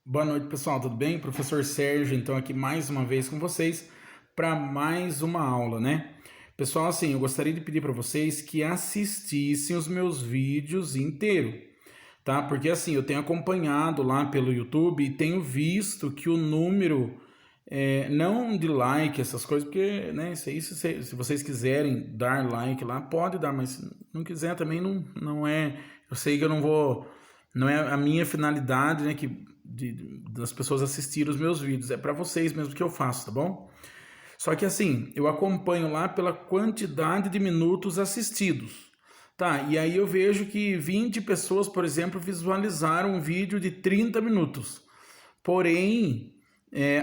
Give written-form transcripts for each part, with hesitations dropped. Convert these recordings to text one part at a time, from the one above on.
Boa noite, pessoal, tudo bem? Professor Sérgio, então, aqui mais uma vez com vocês para mais uma aula, né? Pessoal, assim, eu gostaria de pedir para vocês que assistissem os meus vídeos inteiro, tá? Porque, assim, eu tenho acompanhado lá pelo YouTube e tenho visto que o número, não de like, essas coisas, porque, né, isso aí, se vocês quiserem dar like lá, pode dar, mas se não quiser também não é. Eu sei que eu não vou. Não é a minha finalidade, né, das pessoas assistirem os meus vídeos, é para vocês mesmo que eu faço, tá bom? Só que assim, eu acompanho lá pela quantidade de minutos assistidos. Tá, e aí eu vejo que 20 pessoas, por exemplo, visualizaram um vídeo de 30 minutos. Porém,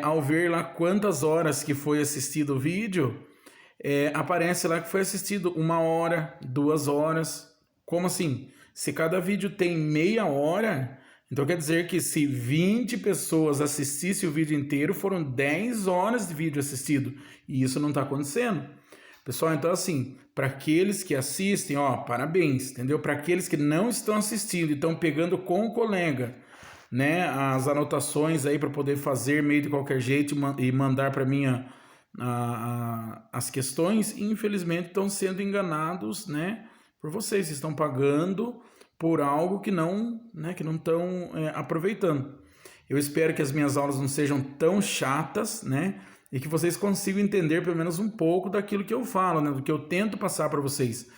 ao ver lá quantas horas que foi assistido o vídeo, aparece lá que foi assistido 1 hora, 2 horas. Como assim? Se cada vídeo tem meia hora, então quer dizer que se 20 pessoas assistissem o vídeo inteiro, foram 10 horas de vídeo assistido. E isso não está acontecendo. Pessoal, então assim, para aqueles que assistem, ó, parabéns, entendeu? Para aqueles que não estão assistindo e estão pegando com o colega, né, as anotações aí para poder fazer meio de qualquer jeito e mandar para mim as questões, infelizmente estão sendo enganados, né, por vocês estão pagando por algo que não, né, que não estão aproveitando. Eu espero que as minhas aulas não sejam tão chatas, né, e que vocês consigam entender pelo menos um pouco daquilo que eu falo, né, do que eu tento passar para vocês.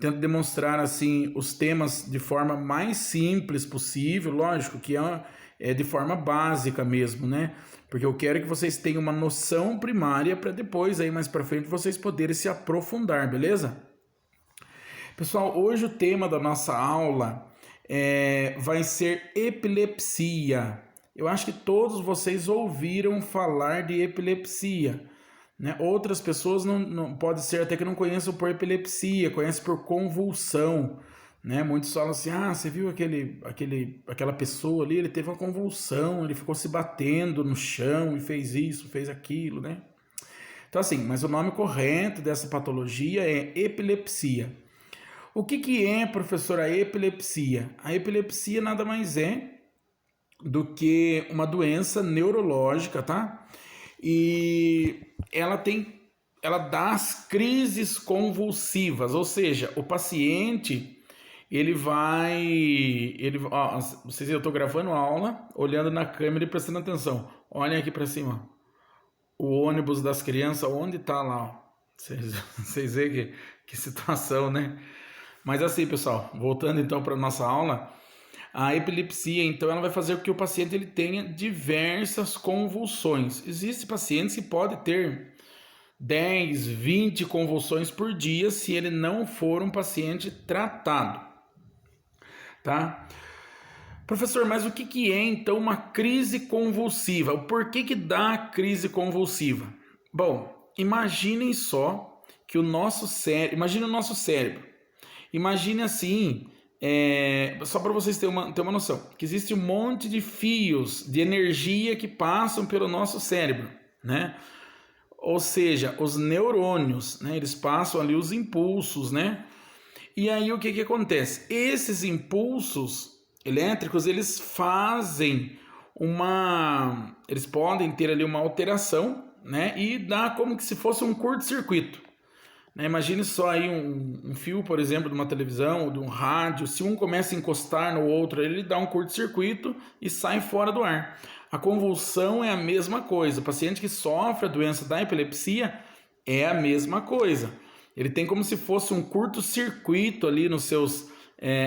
Tento demonstrar assim os temas de forma mais simples possível, lógico que é de forma básica mesmo, né? Porque eu quero que vocês tenham uma noção primária para depois aí mais para frente vocês poderem se aprofundar, beleza? Pessoal, hoje o tema da nossa aula vai ser epilepsia. Eu acho que todos vocês ouviram falar de epilepsia, né? Outras pessoas não pode ser até que não conheçam por epilepsia, conhecem por convulsão, né? Muitos falam assim: ah, você viu aquela pessoa ali, ele teve uma convulsão, ele ficou se batendo no chão e fez isso, fez aquilo, né? Então assim, mas o nome correto dessa patologia é epilepsia. O que é, professor, a epilepsia? A epilepsia nada mais é do que uma doença neurológica, tá? E ela dá as crises convulsivas, ou seja, o paciente ó, vocês, eu estou gravando a aula, olhando na câmera e prestando atenção. Olhem aqui para cima, o ônibus das crianças, onde está lá? Ó. Vocês veem que situação, né? Mas assim, pessoal, voltando então para nossa aula, a epilepsia, então, ela vai fazer com que o paciente ele tenha diversas convulsões. Existem pacientes que podem ter 10, 20 convulsões por dia se ele não for um paciente tratado, tá? Professor, mas o que é então uma crise convulsiva? O porquê que dá a crise convulsiva? Bom, imaginem só que o nosso cérebro, imagine o nosso cérebro. Imagine assim, só para vocês terem uma noção, que existe um monte de fios de energia que passam pelo nosso cérebro, né? Ou seja, os neurônios, né? Eles passam ali os impulsos, né? E aí o que acontece? Esses impulsos elétricos, eles eles podem ter ali uma alteração, né? E dá como que se fosse um curto-circuito. Né? Imagine só aí um fio, por exemplo, de uma televisão ou de um rádio. Se um começa a encostar no outro, ele dá um curto-circuito e sai fora do ar. A convulsão é a mesma coisa. O paciente que sofre a doença da epilepsia é a mesma coisa. Ele tem como se fosse um curto-circuito ali nos seus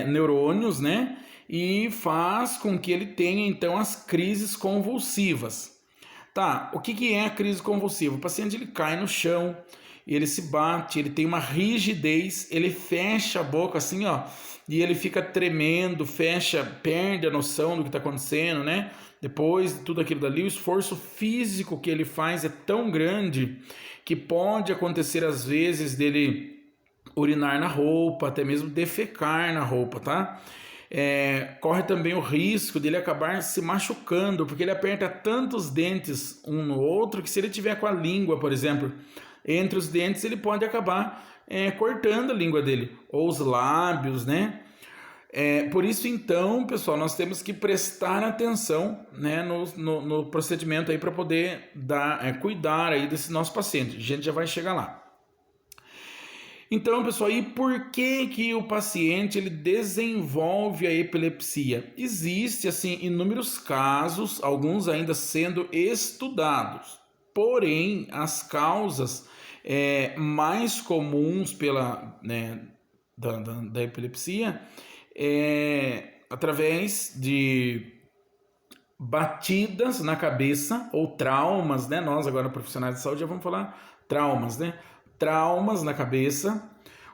neurônios, né? E faz com que ele tenha então as crises convulsivas. Tá, o que é a crise convulsiva? O paciente ele cai no chão, ele se bate, ele tem uma rigidez, ele fecha a boca assim, ó, e ele fica tremendo, fecha, perde a noção do que está acontecendo, né? Depois de tudo aquilo dali, o esforço físico que ele faz é tão grande que pode acontecer às vezes dele urinar na roupa, até mesmo defecar na roupa, tá? Corre também o risco dele acabar se machucando, porque ele aperta tantos dentes um no outro que se ele tiver com a língua, por exemplo, entre os dentes, ele pode acabar cortando a língua dele, ou os lábios, né? Por isso, então, pessoal, nós temos que prestar atenção, né, no procedimento aí para poder cuidar aí desse nosso paciente. A gente já vai chegar lá. Então, pessoal, e por que que o paciente ele desenvolve a epilepsia? Existe, assim, inúmeros casos, alguns ainda sendo estudados. Porém, as causas mais comuns da epilepsia através de batidas na cabeça ou traumas, né? Nós agora profissionais de saúde já vamos falar traumas, né? Traumas na cabeça,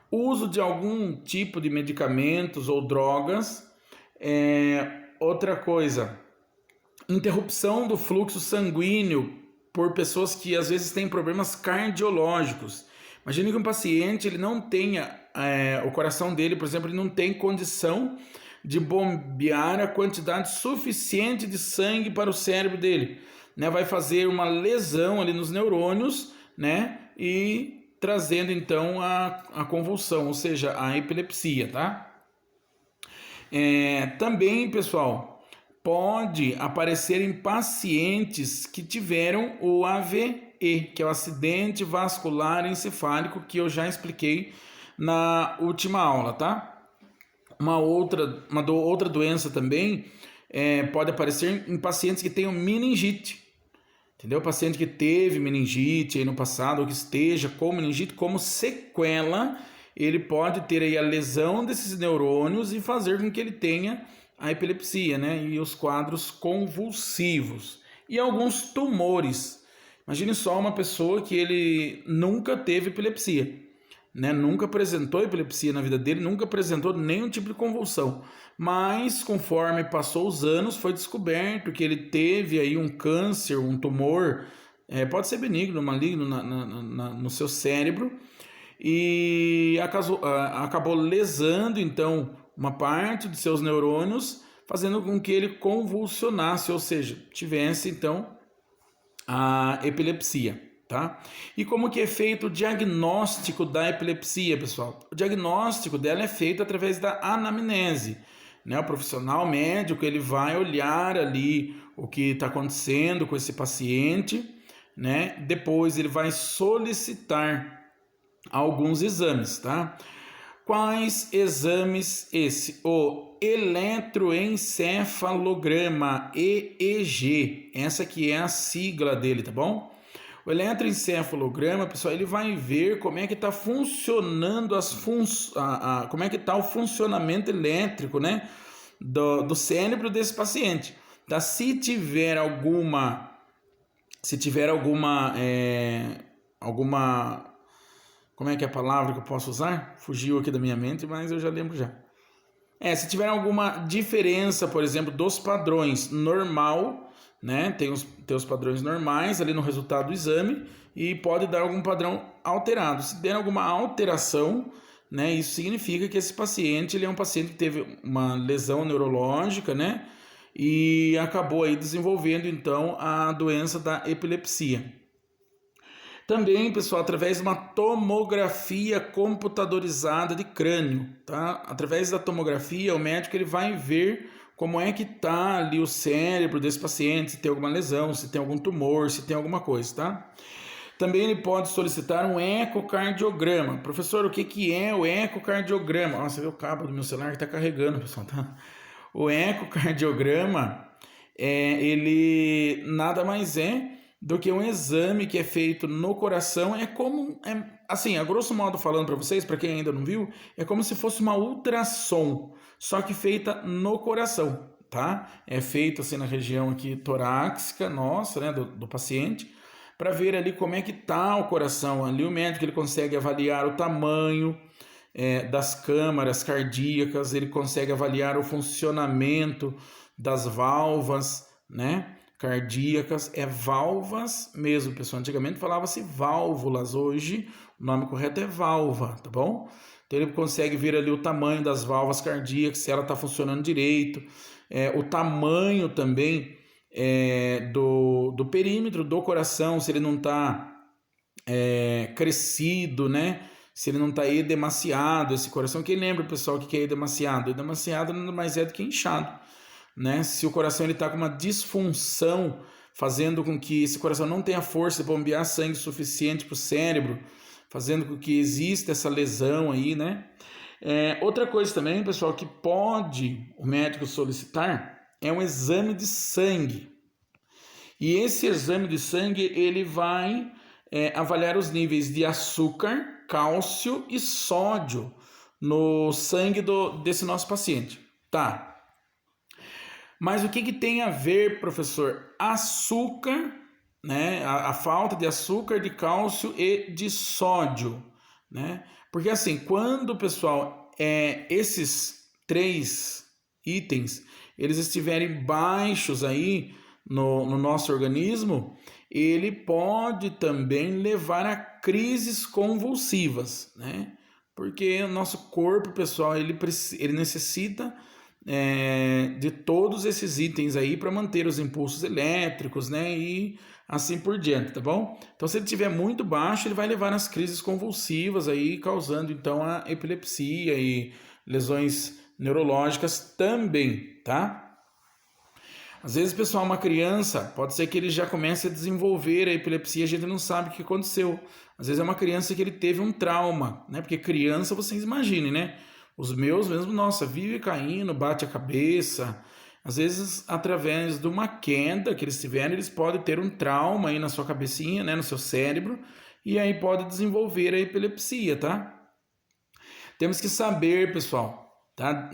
uso de algum tipo de medicamentos ou drogas, outra coisa, interrupção do fluxo sanguíneo por pessoas que às vezes têm problemas cardiológicos. Imagine que um paciente ele não tenha, o coração dele, por exemplo, ele não tem condição de bombear a quantidade suficiente de sangue para o cérebro dele, né? Vai fazer uma lesão ali nos neurônios, né? E trazendo então a convulsão, ou seja, a epilepsia, tá? Também, pessoal, pode aparecer em pacientes que tiveram o AVE, que é o acidente vascular encefálico, que eu já expliquei na última aula, tá? Uma outra doença também pode aparecer em pacientes que tenham meningite. Entendeu? O paciente que teve meningite aí no passado ou que esteja com meningite, como sequela, ele pode ter aí a lesão desses neurônios e fazer com que ele tenha a epilepsia, né? E os quadros convulsivos. E alguns tumores. Imagine só uma pessoa que ele nunca teve epilepsia, né? Nunca apresentou epilepsia na vida dele, nunca apresentou nenhum tipo de convulsão. Mas conforme passou os anos, foi descoberto que ele teve aí um câncer, um tumor, pode ser benigno, maligno no seu cérebro, e acabou lesando então uma parte de seus neurônios, fazendo com que ele convulsionasse, ou seja, tivesse então a epilepsia. Tá? E como que é feito o diagnóstico da epilepsia, pessoal? O diagnóstico dela é feito através da anamnese, né? O profissional médico ele vai olhar ali o que está acontecendo com esse paciente, né? Depois ele vai solicitar alguns exames, tá? Quais exames esse? O eletroencefalograma, EEG, essa que é a sigla dele, tá bom? O eletroencefalograma, pessoal, ele vai ver como é que está funcionando como é que está o funcionamento elétrico, né, do cérebro desse paciente. Tá? Se tiver alguma, como é que é a palavra que eu posso usar? Fugiu aqui da minha mente, mas eu já lembro já. Se tiver alguma diferença, por exemplo, dos padrões normal, né? Tem os padrões normais ali no resultado do exame e pode dar algum padrão alterado. Se der alguma alteração, né, isso significa que esse paciente ele é um paciente que teve uma lesão neurológica, né, e acabou aí desenvolvendo então a doença da epilepsia. Também, pessoal, através de uma tomografia computadorizada de crânio, tá? Através da tomografia, o médico ele vai ver como é que está ali o cérebro desse paciente, se tem alguma lesão, se tem algum tumor, se tem alguma coisa, tá? Também ele pode solicitar um ecocardiograma. Professor, o que é o ecocardiograma? Nossa, você vê o cabo do meu celular que está carregando, pessoal, tá? O ecocardiograma, ele nada mais é do que um exame que é feito no coração. Assim, a grosso modo falando para vocês, para quem ainda não viu, é como se fosse uma ultrassom, só que feita no coração, tá? É feito assim na região aqui torácica nossa, né, do paciente, para ver ali como é que tá o coração. Ali o médico ele consegue avaliar o tamanho das câmaras cardíacas, ele consegue avaliar o funcionamento das válvulas, né, cardíacas. Válvulas mesmo, pessoal. Antigamente falava-se válvulas, hoje o nome correto é válvula, tá bom? Então ele consegue ver ali o tamanho das válvulas cardíacas, se ela está funcionando direito, o tamanho também do perímetro do coração, se ele não está crescido, né? se ele não está edemaciado, esse coração. Quem lembra, pessoal, o que é edemaciado? Edemaciado nada mais é do que inchado, né? Se o coração está com uma disfunção, fazendo com que esse coração não tenha força de bombear sangue suficiente para o cérebro, fazendo com que exista essa lesão aí, né? Outra coisa também, pessoal, que pode o médico solicitar é um exame de sangue. E esse exame de sangue, ele vai avaliar os níveis de açúcar, cálcio e sódio no sangue desse nosso paciente. Tá. Mas o que tem a ver, professor? Açúcar, né? A falta de açúcar, de cálcio e de sódio, né? Porque assim, quando, pessoal, esses 3 itens, eles estiverem baixos aí no nosso organismo, ele pode também levar a crises convulsivas, né? Porque o nosso corpo, pessoal, ele necessita de todos esses itens aí para manter os impulsos elétricos, né? E assim por diante, tá bom? Então, se ele estiver muito baixo, ele vai levar às crises convulsivas aí, causando então a epilepsia e lesões neurológicas também, tá? Às vezes, pessoal, uma criança, pode ser que ele já comece a desenvolver a epilepsia, a gente não sabe o que aconteceu. Às vezes é uma criança que ele teve um trauma, né? Porque criança, vocês imaginem, né? Os meus mesmo, nossa, vive caindo, bate a cabeça. Às vezes, através de uma queda que eles tiveram, eles podem ter um trauma aí na sua cabecinha, né? No seu cérebro, e aí pode desenvolver a epilepsia, tá? Temos que saber, pessoal, tá?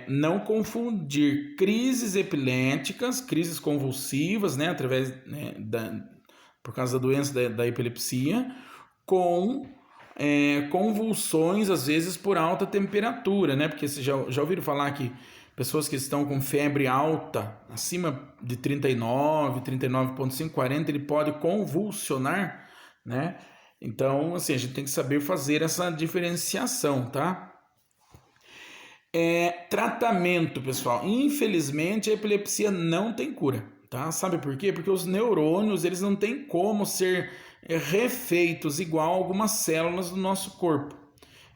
Não confundir crises epiléticas, crises convulsivas, né? Através, né, por causa da doença da epilepsia, com convulsões, às vezes, por alta temperatura, né? Porque vocês já ouviram falar que pessoas que estão com febre alta, acima de 39, 39,5, 40, ele pode convulsionar, né? Então, assim, a gente tem que saber fazer essa diferenciação, tá? Tratamento, pessoal. Infelizmente, a epilepsia não tem cura, tá? Sabe por quê? Porque os neurônios, eles não têm como ser refeitos igual algumas células do nosso corpo.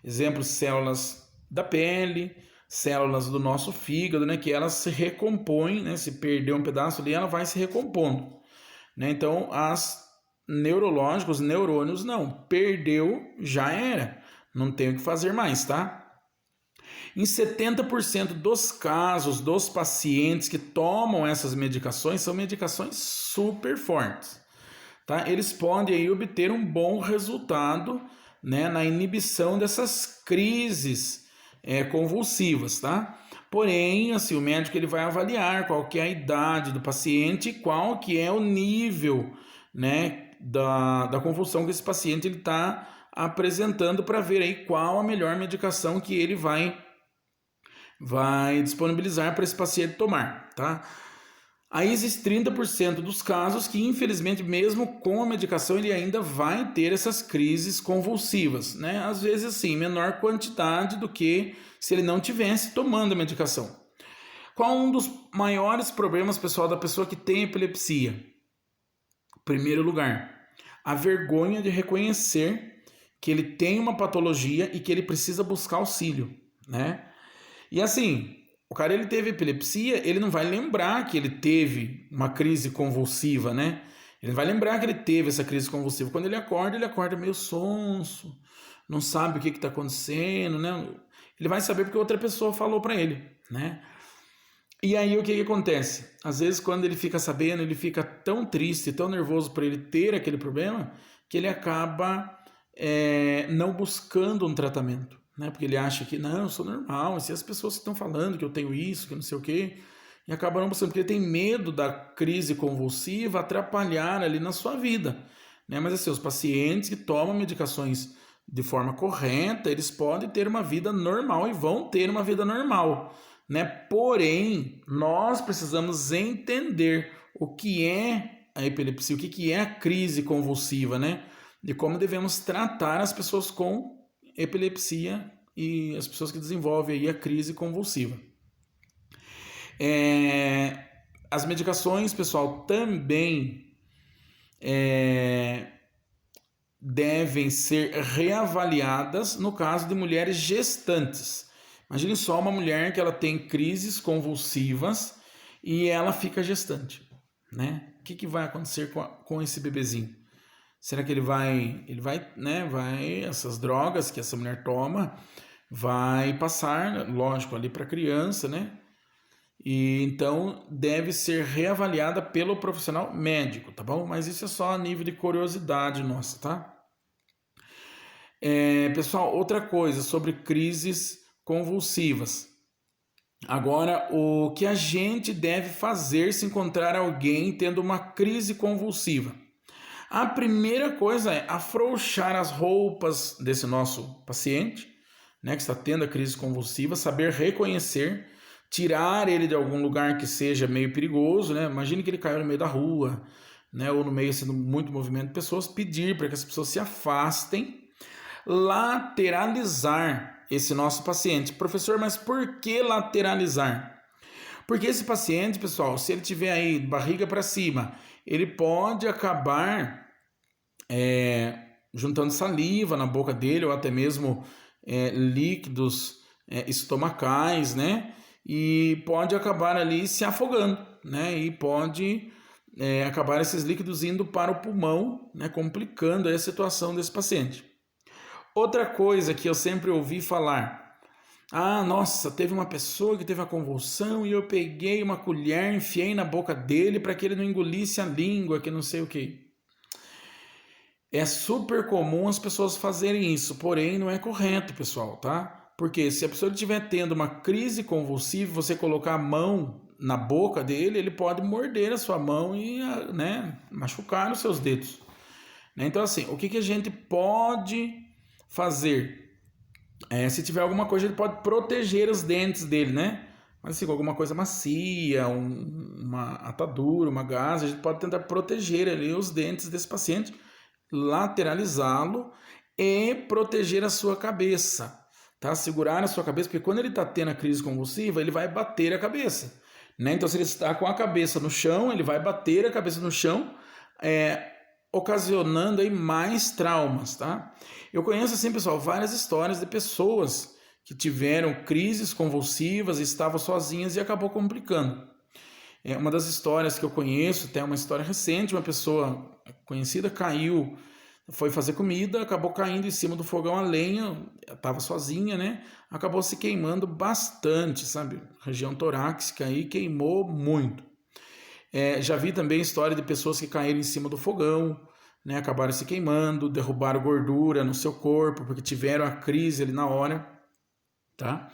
Exemplo, células da pele, células do nosso fígado, né? Que elas se recompõem, né? Se perder um pedaço ali, ela vai se recompondo, né? Então, os neurônios não. Perdeu, já era. Não tem o que fazer mais, tá? Em 70% dos casos dos pacientes que tomam essas medicações, são medicações super fortes, tá? Eles podem aí obter um bom resultado, né, na inibição dessas crises convulsivas, tá? Porém, assim, o médico ele vai avaliar qual que é a idade do paciente e qual que é o nível, né, da convulsão que esse paciente está apresentando, para ver aí qual a melhor medicação que ele vai disponibilizar para esse paciente tomar, tá? Aí existe 30% dos casos que, infelizmente, mesmo com a medicação, ele ainda vai ter essas crises convulsivas, né? Às vezes, assim, em menor quantidade do que se ele não tivesse tomando a medicação. Qual um dos maiores problemas, pessoal, da pessoa que tem epilepsia? Primeiro lugar, a vergonha de reconhecer que ele tem uma patologia e que ele precisa buscar auxílio, né? E assim, o cara ele teve epilepsia, ele não vai lembrar que ele teve uma crise convulsiva, né? Ele vai lembrar que ele teve essa crise convulsiva. Quando ele acorda meio sonso, não sabe o que está acontecendo, né? Ele vai saber porque outra pessoa falou para ele, né? E aí o que acontece? Às vezes quando ele fica sabendo, ele fica tão triste, tão nervoso por ele ter aquele problema, que ele acaba não buscando um tratamento, né? Porque ele acha que não, eu sou normal, e se as pessoas estão falando que eu tenho isso, que não sei o quê, e acaba não buscando, porque ele tem medo da crise convulsiva atrapalhar ali na sua vida, né? Mas assim, os pacientes que tomam medicações de forma correta, eles podem ter uma vida normal e vão ter uma vida normal, né? Porém, nós precisamos entender o que é a epilepsia, o que é a crise convulsiva, né? De como devemos tratar as pessoas com epilepsia e as pessoas que desenvolvem aí a crise convulsiva. As medicações, pessoal, também devem ser reavaliadas no caso de mulheres gestantes. Imagine só uma mulher que ela tem crises convulsivas e ela fica gestante, né? O que vai acontecer com esse bebezinho? Será que essas drogas que essa mulher toma vai passar, lógico, ali para a criança, né? E então deve ser reavaliada pelo profissional médico, tá bom? Mas isso é só a nível de curiosidade nossa, tá? Pessoal, outra coisa sobre crises convulsivas. Agora, o que a gente deve fazer se encontrar alguém tendo uma crise convulsiva? A primeira coisa é afrouxar as roupas desse nosso paciente, né, que está tendo a crise convulsiva, saber reconhecer, tirar ele de algum lugar que seja meio perigoso, né? Imagine que ele caiu no meio da rua, né, ou no meio sendo muito movimento de pessoas, pedir para que as pessoas se afastem, lateralizar esse nosso paciente. Professor, mas por que lateralizar? Porque esse paciente, pessoal, se ele tiver aí barriga para cima, ele pode acabar juntando saliva na boca dele, ou até mesmo líquidos estomacais, né? E pode acabar ali se afogando, né? E pode acabar esses líquidos indo para o pulmão, né? Complicando a situação desse paciente. Outra coisa que eu sempre ouvi falar: ah, nossa, teve uma pessoa que teve uma convulsão e eu peguei uma colher, enfiei na boca dele para que ele não engolisse a língua, que não sei o que. É super comum as pessoas fazerem isso, porém não é correto, pessoal, tá? Porque se a pessoa estiver tendo uma crise convulsiva, você colocar a mão na boca dele, ele pode morder a sua mão e, né, machucar os seus dedos. Então, assim, o que a gente pode fazer? Se tiver alguma coisa, ele pode proteger os dentes dele, né? Mas assim, alguma coisa macia, uma atadura, uma gase, a gente pode tentar proteger ali os dentes desse paciente, lateralizá-lo e proteger a sua cabeça, tá? Segurar a sua cabeça, porque quando ele está tendo a crise convulsiva, ele vai bater a cabeça, né? Então, se ele está com a cabeça no chão, ele vai bater a cabeça no chão, ocasionando aí mais traumas, tá? Eu conheço, assim, pessoal, várias histórias de pessoas que tiveram crises convulsivas, estavam sozinhas e acabou complicando. Uma das histórias que eu conheço, até uma história recente, uma pessoa conhecida caiu, foi fazer comida, acabou caindo em cima do fogão a lenha, estava sozinha, né? Acabou se queimando bastante, sabe? Região torácica aí queimou muito. Já vi também história de pessoas que caíram em cima do fogão, né? Acabaram se queimando, derrubaram gordura no seu corpo, porque tiveram a crise ali na hora, tá?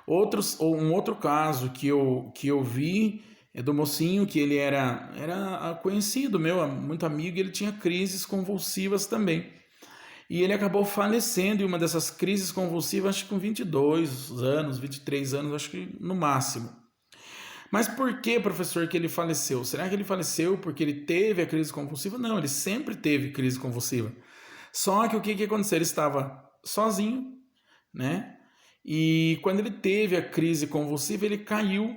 Um outro caso que eu vi é do mocinho que ele era conhecido meu, muito amigo, e ele tinha crises convulsivas também. E ele acabou falecendo em uma dessas crises convulsivas, acho que com 22 anos, 23 anos, acho que no máximo. Mas por que, professor, que ele faleceu? Será que ele faleceu porque ele teve a crise convulsiva? Não, ele sempre teve crise convulsiva. Só que o que aconteceu? Ele estava sozinho, né? E quando ele teve a crise convulsiva, ele caiu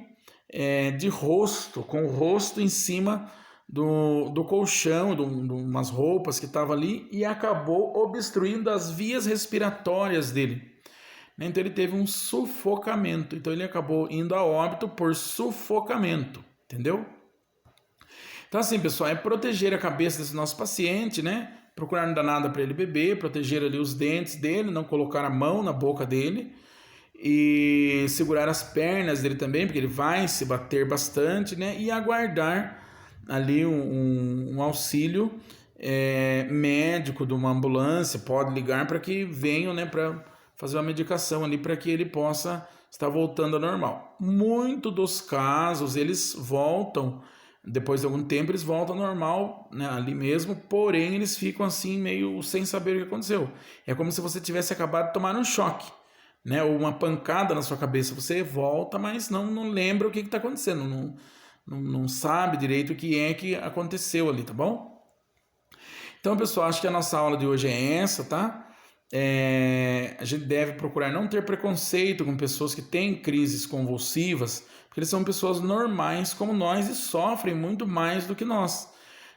de rosto, com o rosto em cima do colchão, de umas roupas que estavam ali, e acabou obstruindo as vias respiratórias dele. Então ele teve um sufocamento, então ele acabou indo a óbito por sufocamento, entendeu? Então assim, pessoal, é proteger a cabeça desse nosso paciente, né? Procurar não dar nada para ele beber, proteger ali os dentes dele, não colocar a mão na boca dele, e segurar as pernas dele também, porque ele vai se bater bastante, né? E aguardar ali um auxílio médico de uma ambulância, pode ligar para que venham, né, para fazer uma medicação ali para que ele possa estar voltando ao normal. Muitos dos casos eles voltam, depois de algum tempo eles voltam ao normal, né, ali mesmo, porém eles ficam assim meio sem saber o que aconteceu. É como se você tivesse acabado de tomar um choque, né, ou uma pancada na sua cabeça. Você volta, mas não lembra o que está acontecendo, não sabe direito o que aconteceu ali, tá bom? Então, pessoal, acho que a nossa aula de hoje é essa, tá? A gente deve procurar não ter preconceito com pessoas que têm crises convulsivas, porque eles são pessoas normais como nós e sofrem muito mais do que nós,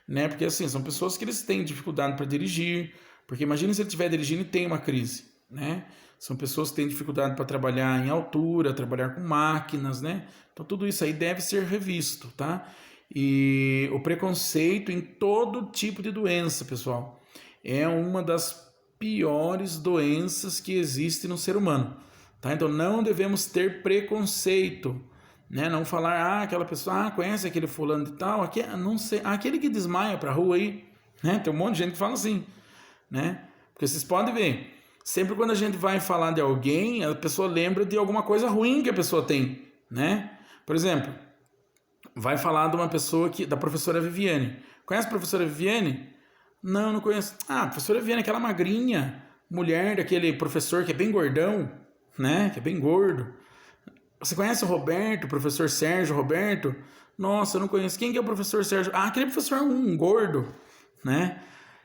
né? Porque assim, são pessoas que eles têm dificuldade para dirigir, Porque imagine se ele estiver dirigindo e tem uma crise, né? São pessoas que têm dificuldade para trabalhar em altura, trabalhar com máquinas, né? Então tudo isso aí deve ser revisto, tá? E o preconceito em todo tipo de doença, pessoal, é uma das piores doenças que existe no ser humano, tá? Então não devemos ter preconceito, né? Não falar, aquela pessoa, conhece aquele fulano de tal, não sei, aquele que desmaia pra rua aí, né? Tem um monte de gente que fala assim, né? Porque vocês podem ver, sempre quando a gente vai falar de alguém, a pessoa lembra de alguma coisa ruim que a pessoa tem, né? Por exemplo, vai falar de uma pessoa da professora Viviane. Conhece a professora Viviane? Não, não conheço. A professora Viviane, aquela magrinha, mulher daquele professor que é bem gordão, né? Que é bem gordo. Você conhece o Roberto, o professor Sérgio Roberto? Nossa, eu não conheço. Quem que é o professor Sérgio? Aquele professor gordo, né?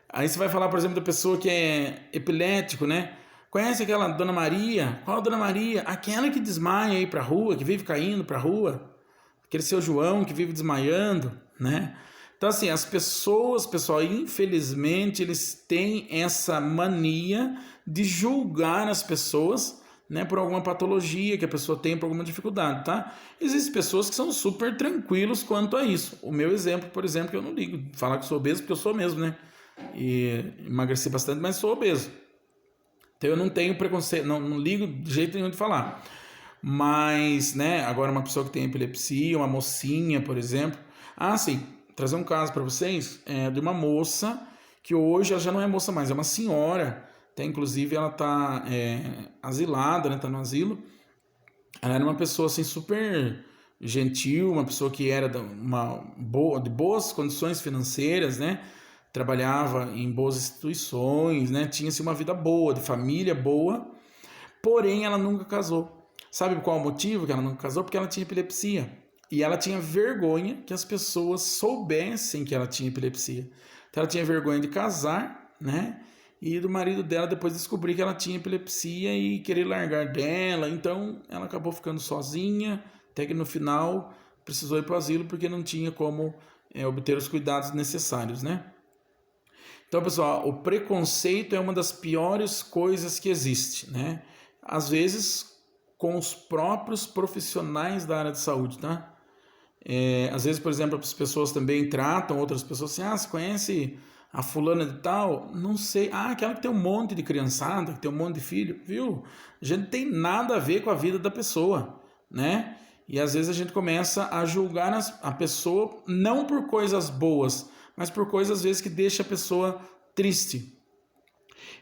Aí você vai falar, por exemplo, da pessoa que é epilético, né? Conhece aquela Dona Maria? Qual a Dona Maria? Aquela que desmaia aí pra rua, que vive caindo pra rua. Aquele seu João que vive desmaiando, né? Então, assim, as pessoas, pessoal, infelizmente, eles têm essa mania de julgar as pessoas, né, por alguma patologia que a pessoa tem, por alguma dificuldade, tá? Existem pessoas que são super tranquilos quanto a isso. O meu exemplo, por exemplo, que eu não ligo falar que sou obeso, porque eu sou mesmo, né? E emagreci bastante, mas sou obeso. Então eu não tenho preconceito, não ligo de jeito nenhum de falar. Mas, né, agora uma pessoa que tem epilepsia, uma mocinha, por exemplo. Sim, trazer um caso para vocês de uma moça que hoje ela já não é moça mais, é uma senhora. Até inclusive ela tá asilada, né, tá no asilo. Ela era uma pessoa assim super gentil, uma pessoa que era de boas condições financeiras, né? Trabalhava em boas instituições, né? Tinha-se uma vida boa, de família boa, porém ela nunca casou. Sabe qual o motivo que ela nunca casou? Porque ela tinha epilepsia. E ela tinha vergonha que as pessoas soubessem que ela tinha epilepsia. Então ela tinha vergonha de casar, né? E do marido dela depois descobrir que ela tinha epilepsia e querer largar dela. Então ela acabou ficando sozinha, até que no final precisou ir para o asilo porque não tinha como obter os cuidados necessários, né? Então, pessoal, o preconceito é uma das piores coisas que existe, né? Às vezes com os próprios profissionais da área de saúde, tá? Às vezes, por exemplo, as pessoas também tratam outras pessoas assim, você conhece a fulana de tal? Não sei. Aquela que tem um monte de criançada, que tem um monte de filho, viu? A gente não tem nada a ver com a vida da pessoa, né? E às vezes a gente começa a julgar a pessoa não por coisas boas, mas por coisas às vezes que deixa a pessoa triste.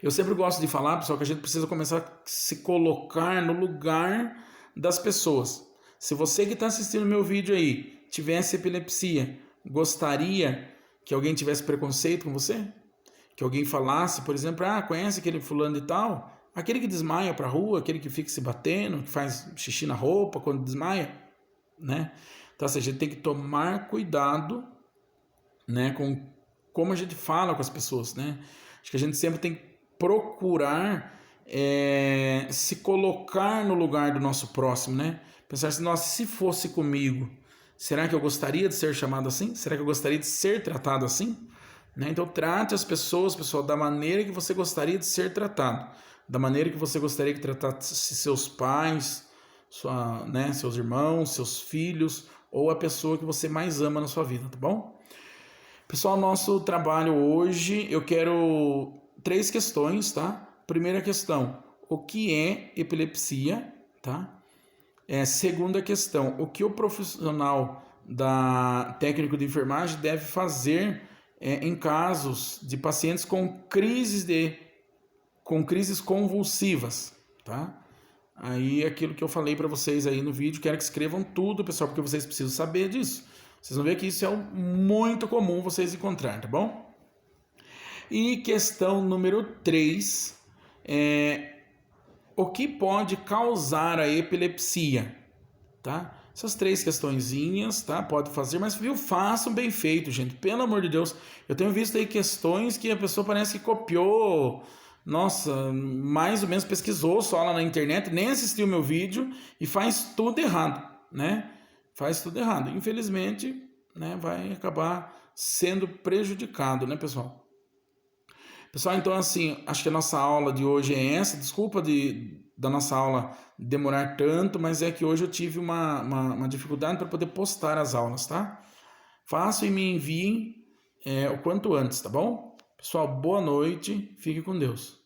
Eu sempre gosto de falar, pessoal, que a gente precisa começar a se colocar no lugar das pessoas. Se você que está assistindo meu vídeo aí tivesse epilepsia, gostaria que alguém tivesse preconceito com você? Que alguém falasse, por exemplo, conhece aquele fulano de tal? Aquele que desmaia pra rua, aquele que fica se batendo, que faz xixi na roupa quando desmaia, né? Então, assim, a gente tem que tomar cuidado, né, com como a gente fala com as pessoas, né? Acho que a gente sempre tem que procurar se colocar no lugar do nosso próximo, né? Pensar assim, nossa, se fosse comigo, será que eu gostaria de ser chamado assim? Será que eu gostaria de ser tratado assim? Né? Então trate as pessoas, pessoal, da maneira que você gostaria de ser tratado, da maneira que você gostaria que tratasse seus pais, seus irmãos, seus filhos, ou a pessoa que você mais ama na sua vida, tá bom? Pessoal, nosso trabalho hoje, eu quero 3 questões, tá? Primeira questão, o que é epilepsia, tá? Segunda questão, o que o profissional técnico de enfermagem deve fazer em casos de pacientes com crises convulsivas, tá? Aí aquilo que eu falei para vocês aí no vídeo, quero que escrevam tudo, pessoal, porque vocês precisam saber disso. Vocês vão ver que isso é muito comum vocês encontrarem, tá bom? E questão número 3, o que pode causar a epilepsia, tá? Essas 3 questõezinhas, tá? Pode fazer, mas viu, façam bem feito, gente. Pelo amor de Deus. Eu tenho visto aí questões que a pessoa parece que copiou, nossa, mais ou menos pesquisou só lá na internet, nem assistiu o meu vídeo e faz tudo errado, né? Faz tudo errado. Infelizmente, né, vai acabar sendo prejudicado, né, pessoal? Pessoal, então assim, acho que a nossa aula de hoje é essa. Desculpa da nossa aula demorar tanto, mas é que hoje eu tive uma dificuldade para poder postar as aulas, tá? Façam e me enviem o quanto antes, tá bom? Pessoal, boa noite, fique com Deus.